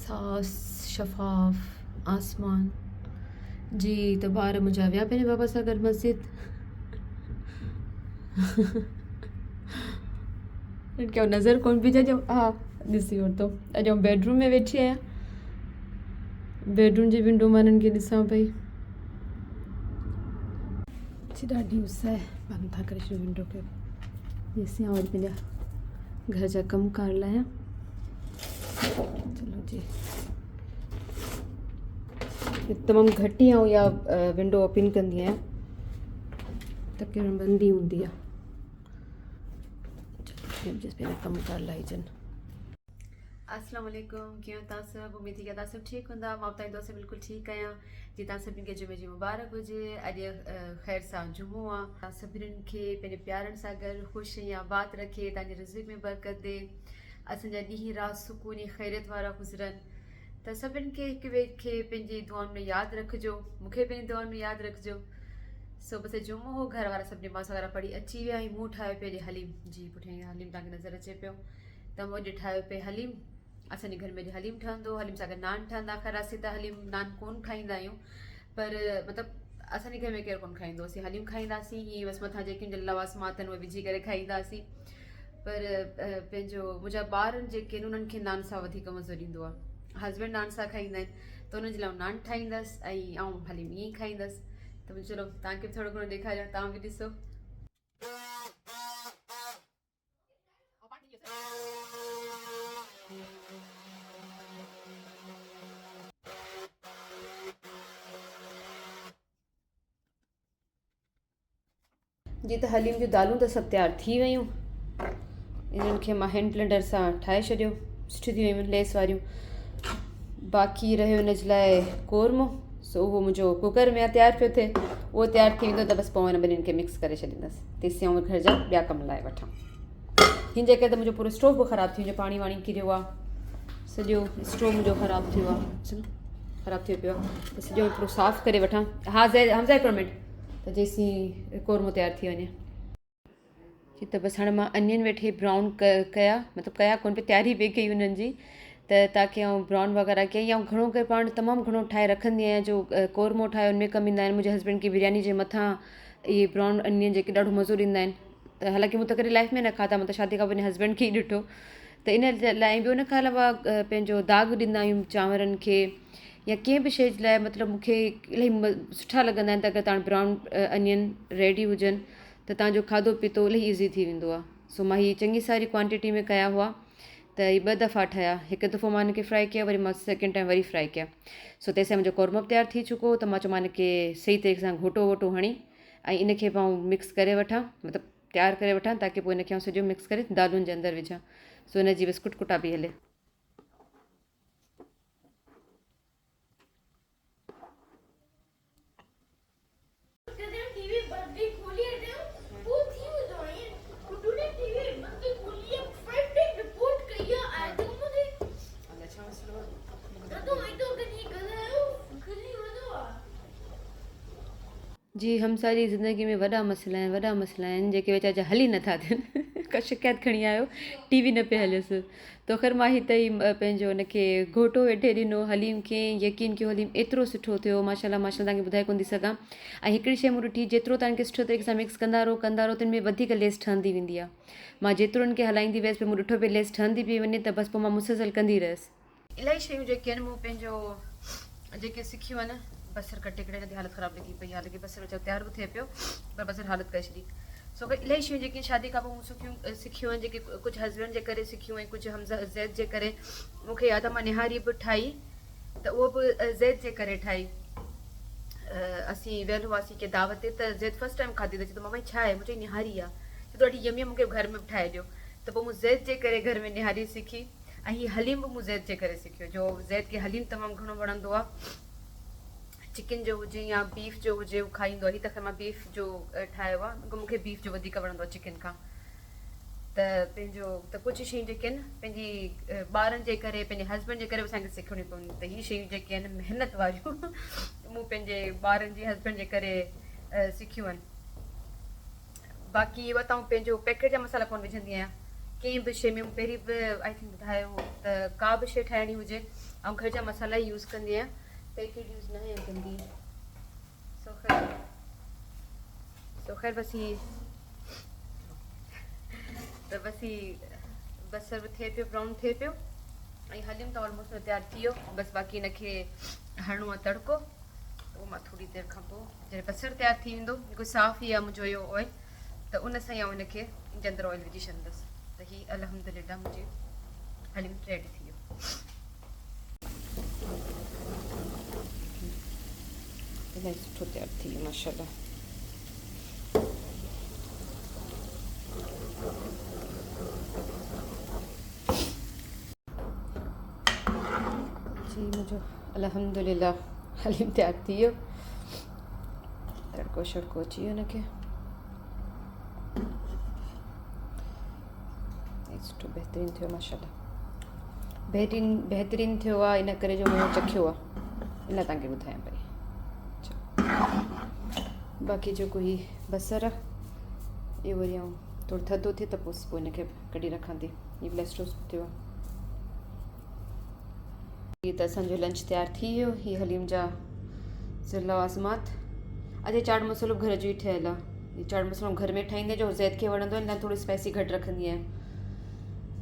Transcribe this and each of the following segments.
साफ़ शफ़ाफ़ आसमान जी। त ॿार मुंहिंजा विया पंहिंजे बाबा सां गॾु मस्जिद। क्या नज़र कोन पई अचे। हा ॾिसी वरितो। अॼु आउं बेडरूम में वेठी आहियां। बेडरूम जी विंडो मां हिननि खे ॾिसां पई। ॾाढी उस आहे। बंदि था करे छॾियो विंडो खे। ॾिसी वरी पंहिंजा घर जा कम कार लाहियां। चलो जी। तमामु घटि ई या विंडो ओपन कंदी आहियां त किरण बंदि ई हूंदी आहे। चलो पंहिंजा कम कार लाहिजनि। अस्सलाम वालेकुम। कीअं तव्हां सभु? उमेद थी कि तव्हां सभु ठीकु हूंदा। मां तव्हांजी दोस्त बिल्कुलु ठीकु आहियां जी। तव्हां सभिनी खे जुमे जी मुबारक हुजे। अॼु ख़ैर सां जुमो आहे। तव्हां सभिनीनि खे पंहिंजे प्यारनि सां गॾु ख़ुशि ऐं आबाद रखे, तव्हांजे रिज़्क़ में बरकत ॾे, असांजा ॾींहं राति सुकून ऐं ख़ैरियत वारा गुज़रनि। त सभिनि खे हिक ॿिए खे पंहिंजी दुआउनि में यादि रखिजो, मूंखे पंहिंजी दुआउनि में यादि रखिजो। सो बसि जुमो हो, घर वारा सभु नमाज़ वग़ैरह पढ़ी अची विया ऐं मूं ठाहियो पियो हलीम जी। पुठियां हलीम तव्हांखे नज़र अचे पियो त मूं अॼु ठाहियो पियो हलीम। असांजे घर में हलीम ठहंदो, हलीम सां गॾु नान ठहंदा। ख़ैर असीं त हलीम नान कोन खाईंदा आहियूं, पर मतिलबु असांजे घर में केरु कोन खाईंदो। असीं हलीम खाईंदासीं, ईअं बसि मथां जेके लवासमात आहिनि उहे विझी करे खाईंदासीं। पर पंहिंजो मुंहिंजा ॿारनि जेके आहिनि उन्हनि खे नान सां वधीक मज़ो ॾींदो आहे। हस्बैंड नान सां खाईंदा आहिनि त उन्हनि जे लाइ नान ठाहींदसि ऐं आउं हलीम ईअं ई खाईंदसि। त चलो तव्हांखे बि थोरो घणो ॾेखारियां, तव्हां बि ॾिसो। जी त हलीम जूं दालूं त सभु तयारु थी वियूं। इन्हनि खे मां हैंड ब्लेंडर सां ठाहे छॾियो, सुठी थी वियूं लेस वारियूं। बाक़ी रहियो हिन जे लाइ कोरमो, सो उहो मुंहिंजो कुकर में तयारु पियो थिए। उहो तयारु थी वेंदो त बसि पोइ हिन ॿिन्हिनि खे मिक्स करे छॾींदसि। तेसि आउं घर जा ॿिया कम लाइ वठां। हिन जे करे त मुंहिंजो पूरो स्टोव बि ख़राबु थी वियो, पाणी वाणी किरियो आहे। सॼो स्टोव मुंहिंजो ख़राबु थियो आहे, ख़राबु थियो पियो आहे। त सॼो पूरो साफ़ु करे वठां। हा हमज़ा हिकिड़ो मिंट, त जेसीं कोरमो तयारु थी वञे। त बसि हाणे मां अनियन वेठे ब्राउन कया, मतिलबु कया कोन पई, तयारी पई कई हुननि जी। त ताकी आउं ब्राउन वग़ैरह कयईं। ऐं घणो करे पाण तमामु घणो ठाहे रखंदी आहियां। जो कोरमो ठाहियो हुन में कमु ईंदा आहिनि मुंहिंजे हस्बैंड खे बिरयानी जे मथां इहे ब्राउन अनियन जेके ॾाढो मज़ो ॾींदा आहिनि। त हालांकि मूं त कॾहिं लाइफ में न खाधा, मूं त शादी खां पंहिंजे हस्बैंड खे ई ॾिठो। त इन लाइ ॿियो इन खां अलावा पंहिंजो दाग ॾींदा आहियूं चांवरनि खे या कंहिं बि शइ जे लाइ। मतिलबु मूंखे इलाही सुठा लॻंदा आहिनि त अगरि तव्हां ब्राउन अनियन रेडी हुजनि त तव्हांजो खाधो पीतो इलाही ईज़ी थी वेंदो आहे। सो मां हीअ चङी सारी क्वांटिटी में कया हुआ। त हीअ 2 दफ़ा ठहिया। हिकु दफ़ो मां हिनखे फ्राए कया, वरी मां सेकेंड टाइम वरी फ्राए कया। सो तेसिताईं मुंहिंजो कोरमो बि तयारु थी चुको। त मां चयो मां हिनखे सही तरीक़े सां घोटो वोटो हणी ऐं इनखे मां मिक्स करे वठां, मतिलबु तयारु करे वठां, ताकी पोइ इनखे सॼो मिक्स करे दालुनि जे अंदरि विझां। सो हिनजी बसि कुटकुटा बि हले। जी हमसारी ज़िंदगी में वॾा मसइला आहिनि जेके वीचारा हली नथा थियनि। का शिकायत खणी आयो, टीवी न पियो हलियसि। तो ख़ैर मां हिते ई पंहिंजो हुनखे घोटो वेठे ॾिनो हलीम खे। यकीन कयो हलीम एतिरो सुठो थियो, माशाल्लाह माशाल्लाह, तव्हांखे ॿुधाए कोन थी सघां। ऐं हिकिड़ी शइ मूं ॾिठी, जेतिरो तव्हांखे सुठो तरीक़े सां मिक्स कंदा रहो त हिन में वधीक लेस ठहंदी वेंदी आहे। मां जेतिरो हिनखे हलाईंदी वियसि मूं ॾिठो पिए लेस ठहंदी पई वञे, त बसि पोइ मां मुसलसल कंदी रहियसि। इलाही शयूं जेके आहिनि मूं पंहिंजो जेके सिखियूं आहिनि। बसर कटे करे हिनजी हालत ख़राबु लॻी पई, हालांकि बसर वीचारो तयारु बि थिए पियो, पर बसर हालत करे छॾी। सो इलाही शयूं जेके शादी खां पोइ मूं सिखियूं आहिनि, जेके कुझु हस्बैंड जे करे सिखियूं ऐं कुझु हमज़ा ज़ैद जे करे। मूंखे यादि आहे मां निहारी बि ठाही, त उहो बि ज़ैद जे करे ठाही। असीं वियल हुआसीं कंहिं दावत ते, त ज़ैद फस्ट टाइम खाधी त चयो मां छा आहे, मुंहिंजी निहारी आहे, चयो ॾाढी यमी मूंखे घर में बि ठाहे ॾियो। त पोइ मूं ज़ैद जे करे घर में निहारी सिखी। ऐं हीअ हलीम बि मूं ज़ैद जे करे सिखियो, जो ज़ैद खे हलीम तमामु घणो वणंदो आहे। चिकन जो हुजे या बीफ जो हुजे उहो खाईंदो आहे। हीअ त मां बीफ जो ठाहियो आहे, मूंखे बीफ जो वधीक वणंदो आहे चिकन खां। त पंहिंजो त कुझु शयूं जेके आहिनि पंहिंजी ॿारनि जे करे, पंहिंजे हस्बैंड जे करे बि असांखे सिखणियूं पवंदियूं। त हीअ शयूं जेके आहिनि महिनत वारियूं मूं पंहिंजे ॿारनि जी हस्बैंड जे करे सिखियूं आहिनि। बाक़ी वताऊं पंहिंजो पैकेट जा मसाला कोन विझंदी आहियां, कंहिं बि शइ में पहिरीं बि आई थिंक ॿुधायो त का बि शइ ठाहिणी हुजे ऐं घर जा मसाला ई यूज़ कंदी आहियां, पैकेट यूज़ न आहियां कंदी। सो ख़ैर बसि बसर बि थिए पियो, ब्राउन थिए पियो ऐं हलियमि त ऑलमोस्ट तयारु थी वियो। बसि बाक़ी हिनखे हणिणो आहे तड़को, पोइ मां थोरी देरि खां पोइ जॾहिं बसरु तयारु थी वेंदो, बिल्कुलु साफ़ ई आहे मुंहिंजो इहो ऑइल, त उन सां ई आउं हिनखे अंदरि ऑइल विझी छॾींदसि। त हीअ अल्हम्दुलिल्लाह मुंहिंजी हलीम रेडी थी वियो। इलाही सुठो तयारु थी वियो माशाल्लाह। जी मुंहिंजो अल्हम्दुलिल्लाह हलीम तयारु थी वियो, तड़को शड़को अची वियो हिनखे, सुठो बहितरीनु थियो माशाल्लाह, बहितरीनु थियो आहे। इन करे जो मूं चखियो आहे, इन तव्हांखे ॿुधायां पई। बाक़ी जेको ही बसर आहे इहो वरी आउं थोरो थधो थिए त पोइ हिनखे कढी रखां थी। हीअ ब्लेस्टो थियो आहे। हीअ त असांजो लंच तयारु थी वियो। हीअ हलीम जा लवाज़मात। अॼु चाट मसालो घर जो ई ठहियलु आहे। हीअ चाट मसालो घर में ठाहींदे जो ज़ैद खे वणंदो आहे, न थोरी स्पाइसी घटि रखंदी आहियां।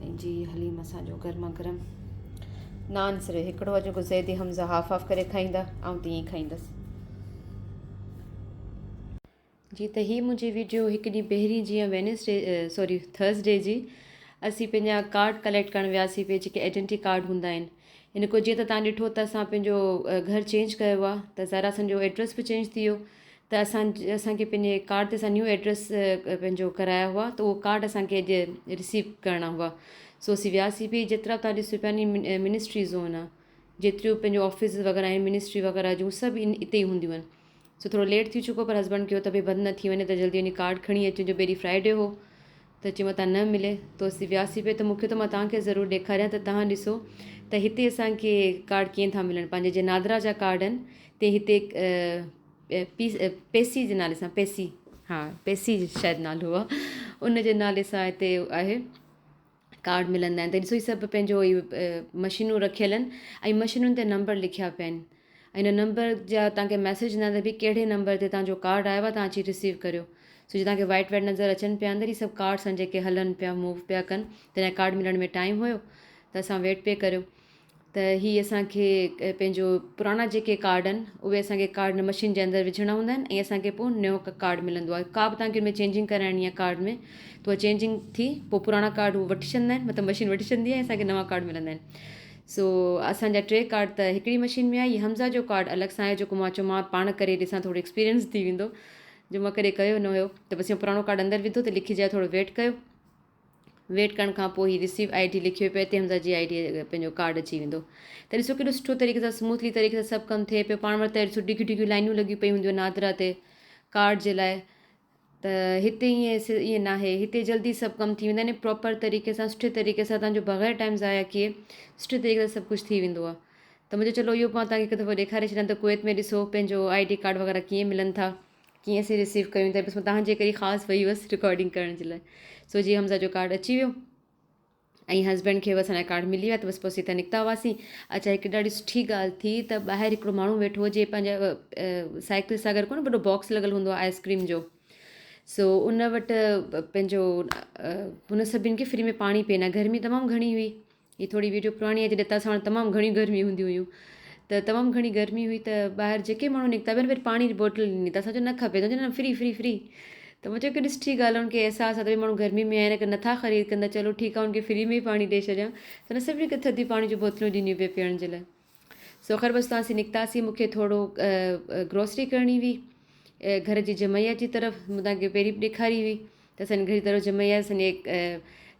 ऐं जी हलीम असांजो गर्मा गरम नान सिरे हिकिड़ो आहे जेको ज़ैद हमज़ा हाफ हाफ करे खाईंदा, ऐं तीअं ई खाईंदसि। जी त हीअ मुंहिंजी वीडियो हिकु ॾींहुं पहिरीं जीअं थर्सडे जी असीं पंहिंजा कार्ड कलेक्ट करणु वियासीं पिए, जेके आइडेंटिटी कार्ड हूंदा आहिनि। हिन को जीअं त तव्हां ॾिठो त असां पंहिंजो घर चेंज कयो आहे, त ज़रा असांजो एड्रेस बि चेंज थी वियो, त असांखे पंहिंजे कार्ड ते असां न्यू एड्रेस पंहिंजो कराया हुआ, त उहो कार्ड असांखे अॼु रिसीव करणा हुआ। सो असीं वियासीं बि, जेतिरा तव्हां ॾिसो पिया नी मिनिस्ट्री ज़ोन आहे, जेतिरियूं पंहिंजो ऑफिस वग़ैरह आहिनि मिनिस्ट्री वग़ैरह जूं, सभु हिते ई हूंदियूं आहिनि। सो थोरो लेट थी चुको, पर हस्बैंड कयो त भई बंदि न थी वञे, त जल्दी वञी कार्ड खणी अचिजो। पहिरीं फ्राइडे हो त चई मतां न मिले, त असीं वियासीं पिए। त मूंखे त मां तव्हांखे ज़रूरु ॾेखारियां त तव्हां ॾिसो त हिते असांखे कार्ड कीअं था मिलनि। पंहिंजे जे नादरा जा कार्ड आहिनि ते हिते पेसी जे नाले सां, पेसी शायदि नालो आहे, उन जे नाले सां हिते आहे कार्ड मिलंदा आहिनि। त ॾिसो ही सभु पंहिंजो मशीनूं रखियल आहिनि, ऐं मशीनुनि ते नंबर लिखिया पिया आहिनि। ऐं हिन नंबर जा तव्हांखे मैसेज ईंदा त भई कहिड़े नंबर ते तव्हांजो कार्ड आयो आहे, तव्हां अची रिसीव करियो। सो जीअं तव्हांखे वाइट नज़र अचनि पिया अंदरि, ही सभु कार्ड्स आहिनि जेके हलनि पिया, मूव पिया कनि। त हिन कार्ड मिलण में टाइम हुयो, त असां वेट पिए करियो। त हीअ असांखे पंहिंजो पुराणा जेके कार्ड आहिनि उहे असांखे कार्ड मशीन जे अंदरि विझणा हूंदा आहिनि, ऐं असांखे पोइ नयो कार्ड मिलंदो आहे। का बि तव्हांखे हुनमें चेंजिंग कराइणी आहे कार्ड में, त उहा चेंजिंग थी पोइ पुराणा कार्ड उहे वठी छॾींदा आहिनि, मतिलबु मशीन वठी छॾींदी आहे, ऐं असांखे नवां कार्ड मिलंदा आहिनि। सो असांजा 3 कार्ड त हिकिड़ी मशीन में आहे। हीअ हमज़ा जो कार्ड अलॻि सां आहे, जेको मां चयो मां पाण करे ॾिसां, थोरो एक्सपीरियंस थी वेंदो, जो मां कॾहिं कयो न हुयो। त बसि पुराणो कार्ड अंदरि विधो, त लिखी जाए, थोरो वेट कयो। वेट करण खां पोइ ही रिसीव आई डी लिखियो पियो, हिते हमज़ा जी आई डी पंहिंजो कार्ड अची वेंदो। त ॾिसो केॾो सुठो तरीक़े सां स्मूथली तरीक़े सां सभु कमु थिए पियो। पाण वटि त ॾिसो डिघियूं डिघियूं लाइनियूं लॻियूं पई हूंदियूं नादरा ते कार्ड जे लाइ, त हिते ईअं न आहे। हिते जल्दी सभु कमु थी वेंदा आहिनि, प्रॉपर तरीक़े सां सुठे तरीक़े सां, तव्हांजो बग़ैर टाइम ज़ाया किए सुठे तरीक़े सां सभु कुझु थी वेंदो आहे। त मुंहिंजो चलो इहो मां तव्हांखे हिकु दफ़ो ॾेखारे छॾियां त कुवैत में ॾिसो पंहिंजो आई डी कार्ड वग़ैरह कीअं मिलनि था, कीअं असीं रिसीव कयूं था। बसि मां तव्हांजे करे ख़ासि वई हुअसि रिकॉर्डिंग करण जे लाइ। सो जीअं हमज़ा जो कार्ड अची वियो, ऐं हस्बैंड खे बसि असांजा कार्ड मिली विया, त बसि पोइ असीं त निकिता हुआसीं। अच्छा हिकु ॾाढी सुठी ॻाल्हि थी त ॿाहिरि हिकिड़ो माण्हू वेठो हुजे, पंहिंजा साइकिल सां गॾु कोन वॾो बॉक्स लॻल हूंदो आहे आइसक्रीम जो। सो उन वटि पंहिंजो हुन सभिनि खे फ्री में पाणी पीअण, गर्मी तमामु घणी हुई। हीअ थोरी वीडियो पुराणी आहे, जॾहिं असां वटि तमामु घणी गर्मी हूंदियूं हुयूं, त तमामु घणी गर्मी हुई। त ॿाहिरि जेके माण्हू निकिता वरी पाणी जी बोटल ॾिनी, त असां चयो न खपे, त न फ्री फ्री फ्री। त मुंहिंजो केॾी सुठी ॻाल्हि आहे, उनखे अहसासु आहे त भई माण्हू गर्मी में आहिनि, नथा ख़रीद कंदा, चलो ठीकु आहे, उनखे फ्री में ई पाणी ॾेई छॾियां। त न सभिनी खे थधी पाणी जूं बोतलूं ॾिनियूं पिए पीअण जे लाइ। सो ख़ैर बसि तव्हां निकितासीं, मूंखे थोरो ग्रोसरी करणी हुई घर जी जमैया जी तरफ़। मूं तव्हांखे पहिरीं बि ॾेखारी हुई त असांजे घर जी तरफ़ जमैया, असांजे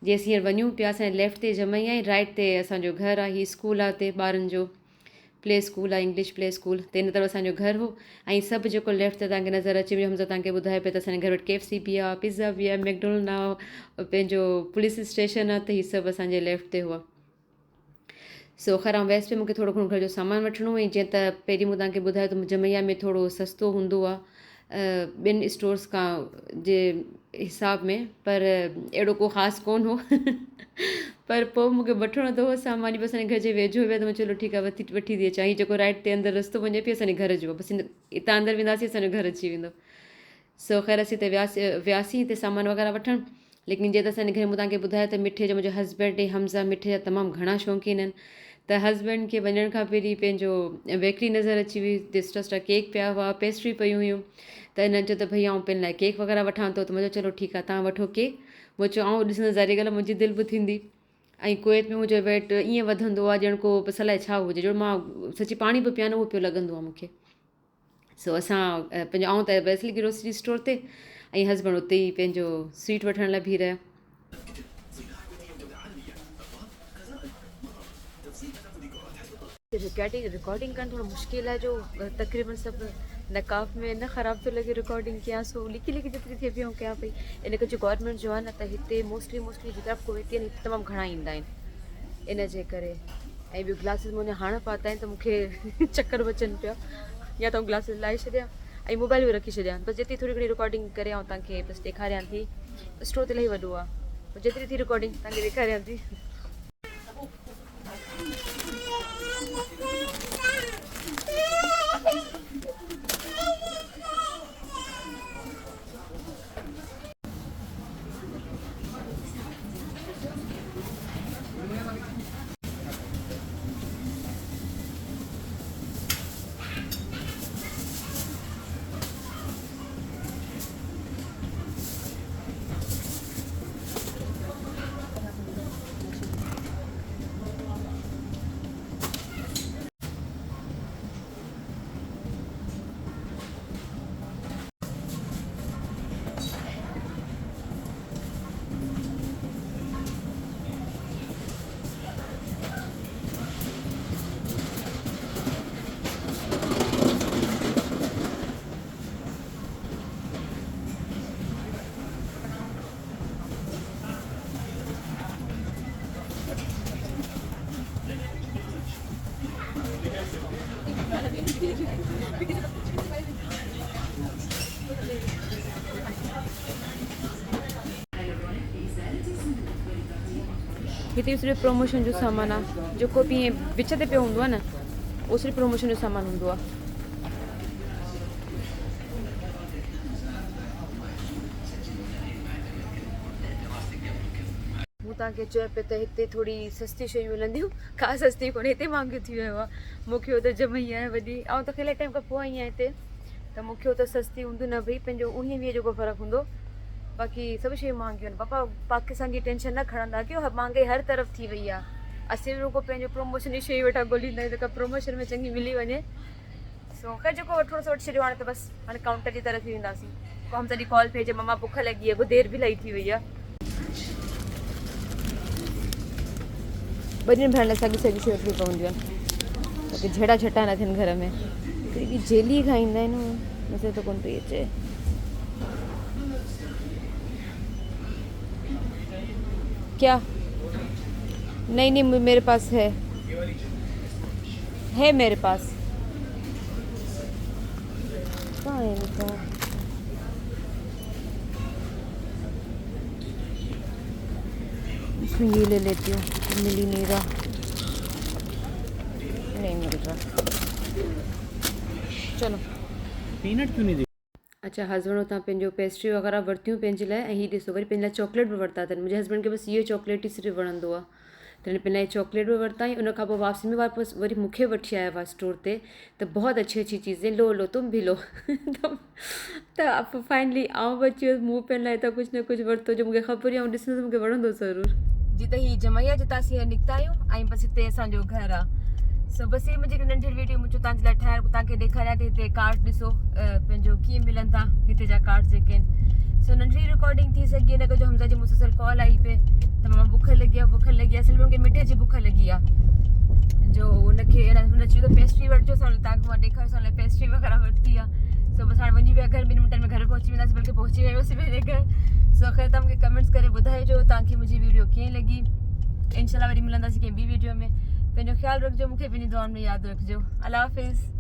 जीअं असीं हींअर वञूं पिया, असांजे लेफ्ट ते जमैया ऐं राइट ते असांजो घरु आहे। हीअ स्कूल आहे, हुते ॿारनि जो प्ले स्कूल आहे, इंग्लिश प्ले स्कूल, त हिन तरफ़ असांजो घरु हो। ऐं सभु जेको लेफ्ट ते तव्हांखे नज़र अचे पियो, हमज़ा तव्हांखे ॿुधाए पियो त असांजे घर वटि KFC बि आहे, पिज़्ज़ा बि आहे, मैकडोनल्ड आहे, पंहिंजो पुलिस स्टेशन आहे, त हीअ सभु असांजे लेफ्ट ते हुआ। सो ख़ैर वैसे पे मूंखे थोरो घणो घर जो सामान वठिणो हुई। जीअं त पहिरीं मूं तव्हांखे ॿुधायो त जमैया में थोरो सस्तो हूंदो आहे ॿिनि स्टोर्स खां जे हिसाब में, पर अहिड़ो को ख़ासि कोन हो पर पोइ मूंखे वठिणो त हो सामान बसि असांजे घर जे वेझो वियो त मां चलो ठीकु आहे वठी थी अचां। हीअ जेको राइट ते अंदरि रस्तो वञे पियो असांजे घर जो, बसि हितां अंदरि वेंदासीं असांजो घर अची वेंदो। सो ख़ैर असीं हिते वियासीं हिते सामान वग़ैरह वठणु। लेकिन जीअं त असांजे घर मूं तव्हांखे ॿुधायो त मिठे जो मुंहिंजो हस्बैंड ऐं हमज़ा मिठे जा तमामु घणा शौक़ीन आहिनि। त हस्बैंड खे वञण खां पहिरीं पंहिंजो बेकरी नज़र अची हुई, सुठा केक पिया हुआ, पेस्ट्री पियूं हुयूं। त हिन चयो त भई आउं पंहिंजे लाइ केक वग़ैरह वठां थो। त मां चयो चलो ठीकु आहे, तव्हां वठो केक। मूं चयो आउं ॾिसंदसि ज़ाहिरी ॻाल्हि आहे मुंहिंजी दिलि बि थींदी। ऐं कुवैत में मुंहिंजो वेट ईअं वधंदो आहे ॼण को बसि अलाए छा हुजे, जो मां सची पाणी बि पिया न उहो पियो लॻंदो आहे मूंखे। सो असां पंहिंजो आउं त वैसली ग्रोसरी स्टोर ते ऐं हस्बैंड उते ई पंहिंजो स्वीट वठण लाइ बीह रहिया। रिकॉर्डिंग करणु थोरो मुश्किल आहे, जो तक़रीबन सभु नकाब में न ख़राबु थो लॻे रिकॉर्डिंग कयां, सो लिकी जेतिरी थिए पई ऐं कयां पई। इन करे जो गवर्नमेंट जो आहे न, त हिते मोस्टली जेतिरा कुवैती आहिनि हिते तमामु घणा ईंदा आहिनि इन जे करे। ऐं ॿियो ग्लासिस मुंहिंजे हाणे पाता आहिनि त मूंखे चकर बि अचनि पिया, या त ग्लासिस लाहे छॾिया ऐं मोबाइल बि रखी छॾिया, बसि जेतिरी थोरी घणी रिकॉर्डिंग करे ऐं तव्हांखे बसि ॾेखारियां थी। स्टोर त इलाही वॾो आहे, जेतिरी थी रिकॉर्डिंग तव्हांखे ॾेखारियां थी। हिते सिर्फ़ु प्रमोशन जो सामान आहे, जेको बि ईअं विच ते पियो हूंदो आहे न, उहो सिर्फ़ु प्रमोशन जो सामान हूंदो आहे। मूं तव्हांखे चयो पियो त हिते थोरी सस्ती शयूं मिलंदियूं, का सस्ती कोन्हे, हिते महांगियूं थी वियो आहे। मूंखे हो त ॼमई आहे वॾी, ऐं त इलाही टाइम खां पोइ आई आहियां हिते, त मूंखे हो त सस्ती हूंदी न भई, पंहिंजो 19-20 जो फ़र्क़ु हूंदो, बाक़ी सभु शयूं महांगियूं आहिनि। पापा पाकिस्तान जी टेंशन न खणंदा की महांगाई हर तरफ़ थी वई आहे, असीं रुगो पंहिंजो प्रमोशन जी शयूं वेठा ॻोल्हींदा आहियूं, जेका प्रमोशन में चङी मिली वञे। सो ख़ैर जेको वठिणो सो वठी छॾियो, हाणे त बसि हाणे काउंटर जी तरफ़ ई वेंदासीं। पोइ हम तॾहिं कॉल पेज मम्मा बुख लॻी आहे, देरि बि इलाही थी वई आहे। ॿिन्हिनि भेण लाइ साॻी शयूं वठिणी पवंदियूं आहिनि ताकी झेड़ा झटा न थियनि घर में। हिकिड़ी जेली खाईंदा आहिनि, मज़ो त कोन पई अचे। क्या? नहीं मेरे पास है मेरे पास। कहाँ है इनका? इसमें ये ले लेती हूँ, मिल ही नहीं रहा, नहीं मिल रहा। चलो पीनट क्यों नहीं दे? अच्छा हस्बैंड उतां पंहिंजो पेस्ट्री वग़ैरह वरितियूं पंहिंजे लाइ, ऐं हीअ ॾिसो वरी पंहिंजे लाइ चॉकलेट बि वरिता अथनि। मुंहिंजे हस्बैंड खे बसि इहो चॉकलेट ई सिर्फ़ु वणंदो आहे, त हिन पंहिंजे लाइ चॉकलेट बि वरिता। उन खां पोइ वापसी में वापसि वरी मूंखे वठी आया हुआ स्टोर ते, त बहुत अच्छी चीज़ें, लो तुम भी लो त फाइनली आउं बि अची वियसि, मूं पंहिंजे लाइ त कुझु न कुझु वरितो जो मूंखे ख़बर आहे, ऐं ॾिसंदसि मूंखे वणंदो ज़रूरु। जी त हीअ जमैया जितां असीं निकिता आहियूं, ऐं बसि हिते असांजो घरु आहे। सो बसि ही मुंहिंजी नंढी वीडियो मुंहिंजो तव्हांजे लाइ ठाहिण, तव्हांखे ॾेखारियां थी। हिते कार्ड ॾिसो पंहिंजो कीअं मिलनि था हिते जा कार्ड जेके आहिनि। सो नंढी रिकॉर्डिंग थी सघी हिन करे जो हमज़ा जी मुसलसल कॉल आई पे त मां बुख लॻी आहे। असल में मूंखे मिठे जी बुख लॻी आहे, जो हुनखे हुन चयो त पेस्ट्री वठिजो, तव्हांखे मां ॾेखारियो पेस्ट्री वग़ैरह वरिती आहे। सो बसि हाणे वञी पिया घर, 2 मिंटनि में घर पहुची वेंदासीं, बल्कि पहुची वियोसीं पंहिंजे घर। सो ख़ैर तव्हां मूंखे कमेंट्स करे ॿुधाइजो तव्हांखे मुंहिंजी वीडियो कीअं लॻी। इंशाल्लाह वरी मिलंदासीं कंहिं ॿी वीडियो में। पंहिंजो ख्यालु रखिजो, मूंखे पंहिंजी दुआउनि में यादि रखिजो। अल्लाह हाफ़िज़।